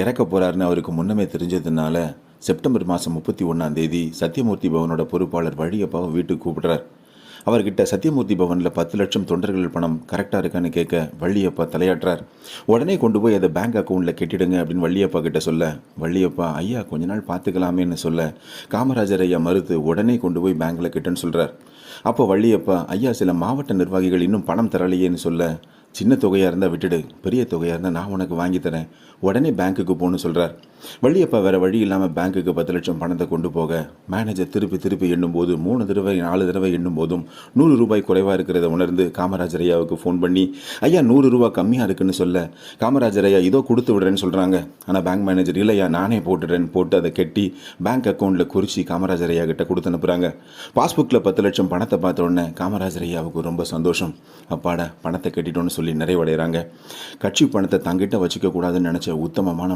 இறக்க போறாருன்னு அவருக்கு முன்னமே தெரிஞ்சதுனால செப்டம்பர் மாதம் 31ஆம் தேதி சத்தியமூர்த்தி பவனோட பொறுப்பாளர் வழியப்பாவை வீட்டுக்கு கூப்பிடுறார். அவர்கிட்ட சத்தியமூர்த்தி பவனில் 10 லட்சம் தொண்டர்கள் பணம் கரெக்டாக இருக்கான்னு கேட்க வள்ளியப்பா தலையாட்டுறார். உடனே கொண்டு போய் அதை பேங்க் அக்கௌண்ட்டில் கட்டிடுங்க அப்படின்னு வள்ளியப்பா கிட்ட சொல்ல, வள்ளியப்பா ஐயா கொஞ்ச நாள் பார்த்துக்கலாமேன்னு சொல்ல, காமராஜர் ஐயா மறுத்து உடனே கொண்டு போய் பேங்க்கில் கட்டுன்னு சொல்கிறார். அப்போ வள்ளியப்பா ஐயா சில மாவட்ட நிர்வாகிகள் இன்னும் பணம் தரலையேன்னு சொல்ல, சின்ன தொகையாக இருந்தால் விட்டுடு, பெரிய தொகையாக இருந்தால் நான் உனக்கு வாங்கி தரேன், உடனே பேங்க்குக்கு போகணும்னு சொல்கிறார். வள்ளியப்பா வேறு வழி இல்லாமல் பேங்க்குக்கு 10 லட்சம் பணத்தை கொண்டு போக மேனேஜர் திருப்பி எண்ணும்போது 3 தடவை 4 தடவை எண்ணும் போதும் 100 ரூபாய் குறைவாக இருக்கிறத உணர்ந்து காமராஜர் ஐயாவுக்கு ஃபோன் பண்ணி ஐயா 100 ரூபா கம்மியாக இருக்குன்னு சொல்ல, காமராஜர் ஐயா இதோ கொடுத்து விடுறேன்னு சொல்கிறாங்க. ஆனால் பேங்க் மேனேஜர் இல்லையா நானே போட்டுடுறேன்னு போட்டு அதை கட்டி பேங்க் அக்கௌண்ட்டில் குறித்து காமராஜர் ஐயா கிட்ட கொடுத்து அனுப்புகிறாங்க. பாஸ்புக்கில் 10 லட்சம் பணத்தை பார்த்த உடனே காமராஜர் ஐயாவுக்கு ரொம்ப சந்தோஷம். அப்பாடா பணத்தை கட்டிட்டோன்னு சொல்லி நிறைவடைகிறாங்க. கட்சி பணத்தை தங்கிட்ட வச்சுக்க கூடாதுன்னு நினச்ச உத்தமமான